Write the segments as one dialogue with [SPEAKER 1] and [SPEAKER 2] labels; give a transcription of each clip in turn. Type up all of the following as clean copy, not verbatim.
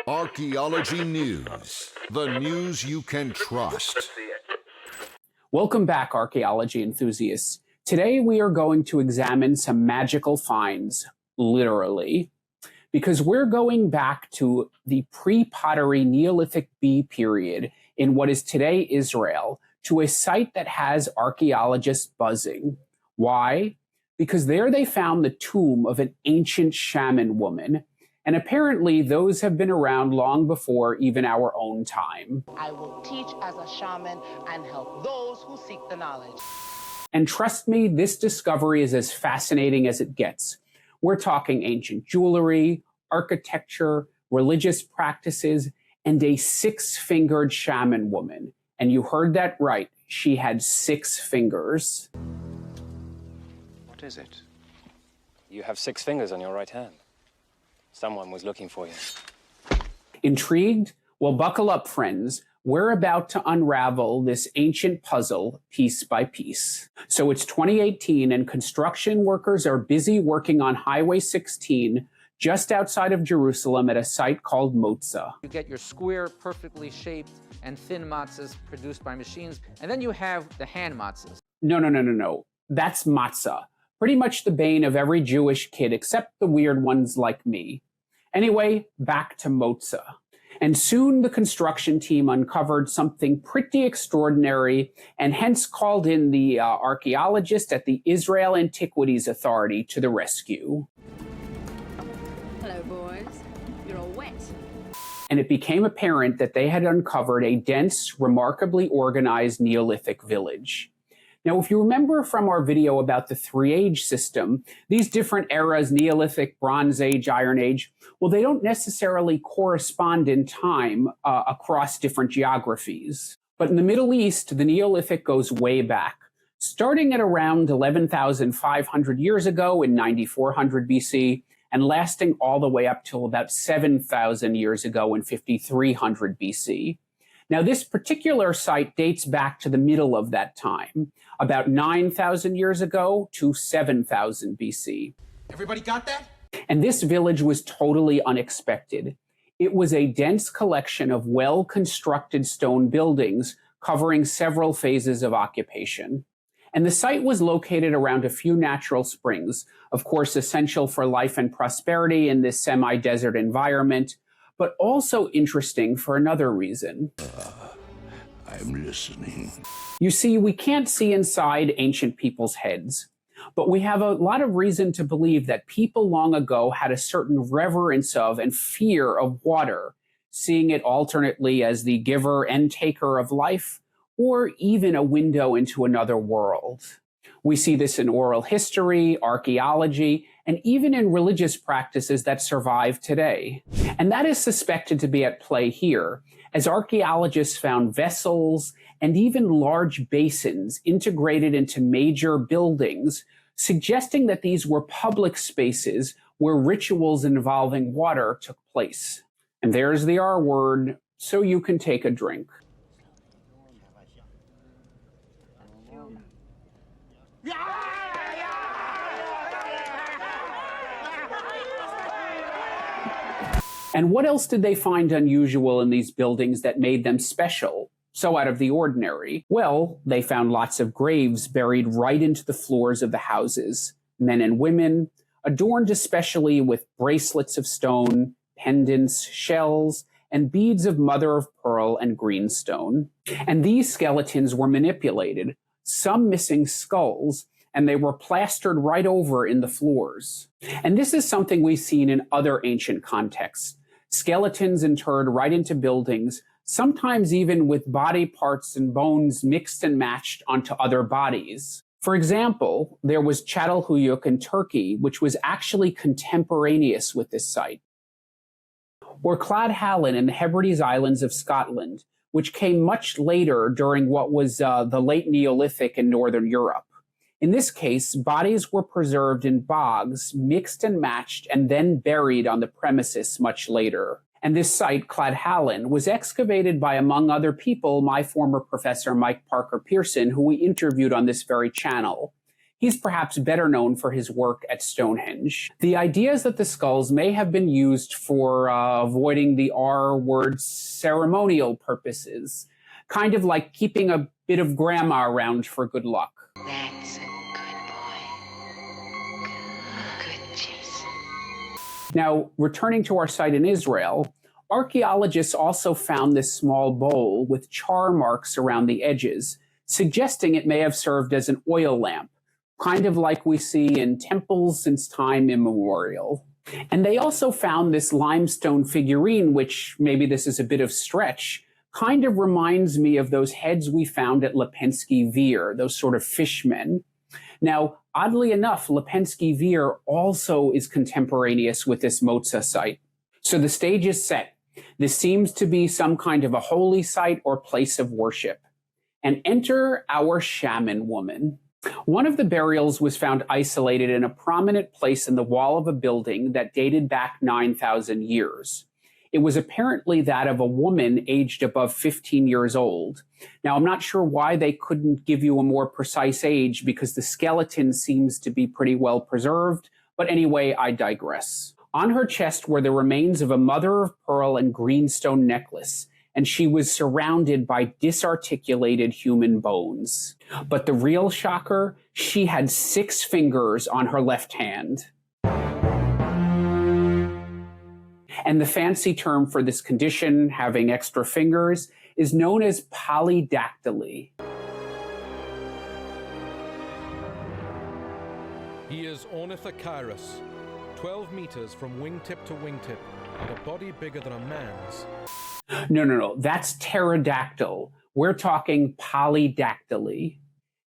[SPEAKER 1] Archaeology News, the news you can trust.
[SPEAKER 2] Welcome back, archaeology enthusiasts. Today we are going to examine some magical finds, literally, because we're going back to the pre-pottery Neolithic B period in what is today Israel, to a site that has archaeologists buzzing. Why? Because there they found the tomb of an ancient shaman woman, and apparently those have been around long before even our own time.
[SPEAKER 3] I will teach as a shaman and help those who seek the knowledge.
[SPEAKER 2] And trust me, this discovery is as fascinating as it gets. We're talking ancient jewelry, architecture, religious practices, and a six-fingered shaman woman. And you heard that right, she had 6 fingers.
[SPEAKER 4] What is it? You have 6 fingers on your right hand. Someone was looking for you.
[SPEAKER 2] Intrigued? Well, buckle up, friends. We're about to unravel this ancient puzzle piece by piece. So it's 2018 and construction workers are busy working on Highway 16 just outside of Jerusalem at a site called Motza.
[SPEAKER 5] You get your square, perfectly shaped and thin matzahs produced by machines, and then you have the hand matzahs.
[SPEAKER 2] No. That's matzah. Pretty much the bane of every Jewish kid except the weird ones like me. Anyway, back to Motza. And soon the construction team uncovered something pretty extraordinary and hence called in the archaeologist at the Israel Antiquities Authority to the rescue.
[SPEAKER 6] Hello, boys. You're all wet.
[SPEAKER 2] And it became apparent that they had uncovered a dense, remarkably organized Neolithic village. Now, if you remember from our video about the 3-age system, these different eras, Neolithic, Bronze Age, Iron Age, well, they don't necessarily correspond in time across different geographies. But in the Middle East, the Neolithic goes way back, starting at around 11,500 years ago in 9400 BC, and lasting all the way up till about 7,000 years ago in 5300 BC. Now, this particular site dates back to the middle of that time, about 9,000 years ago to 7,000 BC.
[SPEAKER 7] Everybody got that?
[SPEAKER 2] And this village was totally unexpected. It was a dense collection of well-constructed stone buildings covering several phases of occupation. And the site was located around a few natural springs, of course essential for life and prosperity in this semi-desert environment, but also interesting for another reason.
[SPEAKER 1] I'm listening.
[SPEAKER 2] You see, we can't see inside ancient people's heads, but we have a lot of reason to believe that people long ago had a certain reverence of and fear of water, seeing it alternately as the giver and taker of life, or even a window into another world. We see this in oral history, archaeology, and even in religious practices that survive today. And that is suspected to be at play here, as archaeologists found vessels and even large basins integrated into major buildings, suggesting that these were public spaces where rituals involving water took place. And there's the R word, so you can take a drink. And what else did they find unusual in these buildings that made them special, so out of the ordinary? Well, they found lots of graves buried right into the floors of the houses, men and women, adorned especially with bracelets of stone, pendants, shells, and beads of mother of pearl and greenstone. And these skeletons were manipulated, some missing skulls, and they were plastered right over in the floors. And this is something we've seen in other ancient contexts. Skeletons interred right into buildings, sometimes even with body parts and bones mixed and matched onto other bodies. For example, there was Çatalhöyük in Turkey, which was actually contemporaneous with this site. Or Cladhallen in the Hebrides Islands of Scotland, which came much later during what was the late Neolithic in Northern Europe. In this case, bodies were preserved in bogs, mixed and matched, and then buried on the premises much later. And this site, Cladhallen, was excavated by, among other people, my former professor Mike Parker Pearson, who we interviewed on this very channel. He's perhaps better known for his work at Stonehenge. The idea is that the skulls may have been used for avoiding the R word ceremonial purposes, kind of like keeping a bit of grandma around for good luck.
[SPEAKER 6] That's a good boy. Good Jason.
[SPEAKER 2] Now, returning to our site in Israel, archaeologists also found this small bowl with char marks around the edges, suggesting it may have served as an oil lamp, kind of like we see in temples since time immemorial. And they also found this limestone figurine, which maybe this is a bit of stretch, kind of reminds me of those heads we found at Lipinski Vir, those sort of fishmen. Now, oddly enough, Lipinski Vir also is contemporaneous with this Motza site. So the stage is set. This seems to be some kind of a holy site or place of worship. And enter our shaman woman. One of the burials was found isolated in a prominent place in the wall of a building that dated back 9,000 years. It was apparently that of a woman aged above 15 years old. Now, I'm not sure why they couldn't give you a more precise age because the skeleton seems to be pretty well preserved, but anyway, I digress. On her chest were the remains of a mother-of-pearl and greenstone necklace, and she was surrounded by disarticulated human bones. But the real shocker, she had 6 fingers on her left hand. And the fancy term for this condition, having extra fingers, is known as polydactyly.
[SPEAKER 7] He is Ornithocyrus, 12 meters from wingtip to wingtip, and a body bigger than a man's.
[SPEAKER 2] No, that's pterodactyl. We're talking polydactyly.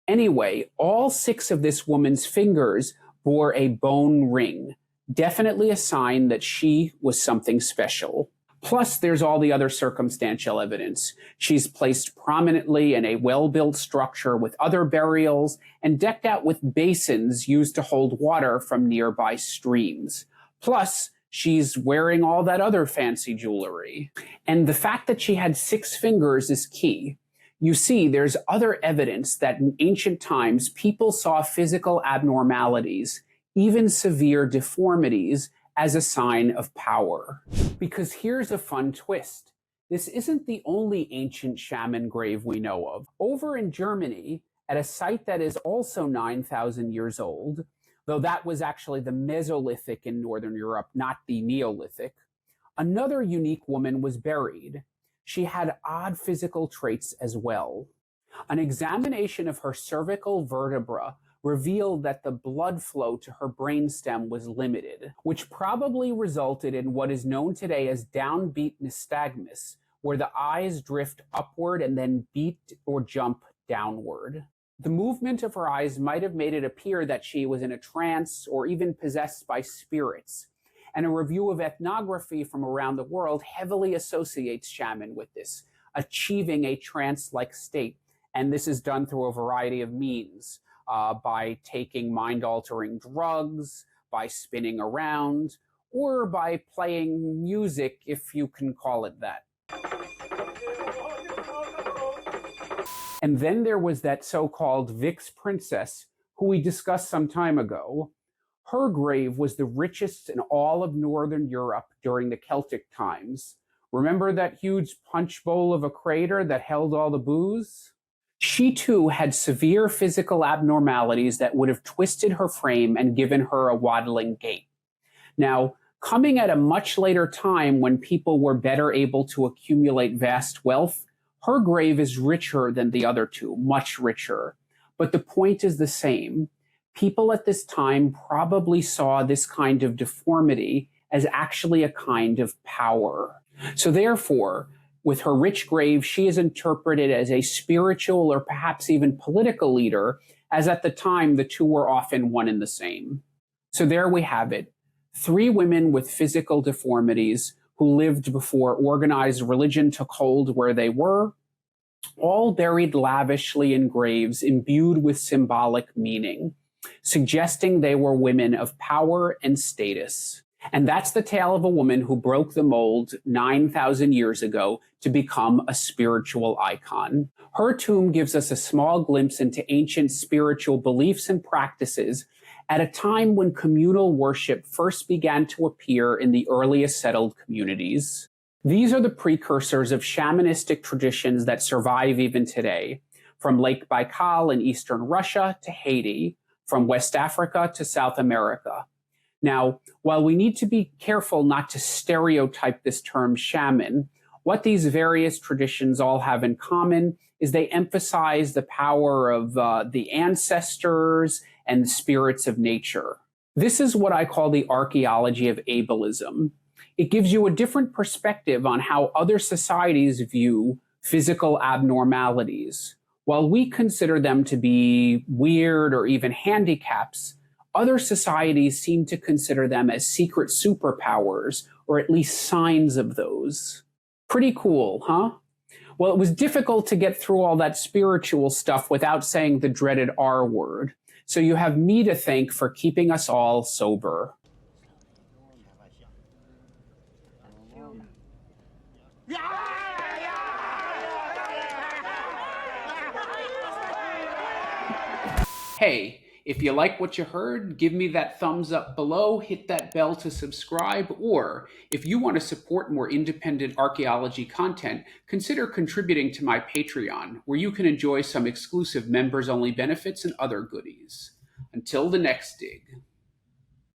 [SPEAKER 2] Anyway, all 6 of this woman's fingers bore a bone ring, definitely a sign that she was something special. Plus, there's all the other circumstantial evidence. She's placed prominently in a well-built structure with other burials and decked out with basins used to hold water from nearby streams. Plus, she's wearing all that other fancy jewelry. And the fact that she had 6 fingers is key. You see, there's other evidence that in ancient times, people saw physical abnormalities, even severe deformities, as a sign of power. Because here's a fun twist. This isn't the only ancient shaman grave we know of. Over in Germany, at a site that is also 9,000 years old, though that was actually the Mesolithic in Northern Europe, not the Neolithic, another unique woman was buried. She had odd physical traits as well. An examination of her cervical vertebra revealed that the blood flow to her brainstem was limited, which probably resulted in what is known today as downbeat nystagmus, where the eyes drift upward and then beat or jump downward. The movement of her eyes might have made it appear that she was in a trance or even possessed by spirits. And a review of ethnography from around the world heavily associates shaman with this, achieving a trance-like state. And this is done through a variety of means. By taking mind-altering drugs, by spinning around, or by playing music, if you can call it that. And then there was that so-called Vix Princess, who we discussed some time ago. Her grave was the richest in all of Northern Europe during the Celtic times. Remember that huge punch bowl of a crater that held all the booze? She too had severe physical abnormalities that would have twisted her frame and given her a waddling gait. Now, coming at a much later time when people were better able to accumulate vast wealth, her grave is richer than the other two, much richer. But the point is the same. People at this time probably saw this kind of deformity as actually a kind of power. So therefore, with her rich grave, she is interpreted as a spiritual or perhaps even political leader, as at the time the two were often one and the same. So there we have it. 3 women with physical deformities who lived before organized religion took hold where they were, all buried lavishly in graves imbued with symbolic meaning, suggesting they were women of power and status. And that's the tale of a woman who broke the mold 9,000 years ago to become a spiritual icon. Her tomb gives us a small glimpse into ancient spiritual beliefs and practices at a time when communal worship first began to appear in the earliest settled communities. These are the precursors of shamanistic traditions that survive even today, from Lake Baikal in eastern Russia to Haiti, from West Africa to South America. Now, while we need to be careful not to stereotype this term shaman, what these various traditions all have in common is they emphasize the power of the ancestors and the spirits of nature. This is what I call the archaeology of ableism. It gives you a different perspective on how other societies view physical abnormalities. While we consider them to be weird or even handicaps, other societies seem to consider them as secret superpowers, or at least signs of those. Pretty cool, huh? Well, it was difficult to get through all that spiritual stuff without saying the dreaded R word. So you have me to thank for keeping us all sober. Hey, if you like what you heard, give me that thumbs up below, hit that bell to subscribe, or if you want to support more independent archaeology content, consider contributing to my Patreon, where you can enjoy some exclusive members-only benefits and other goodies. Until the next dig.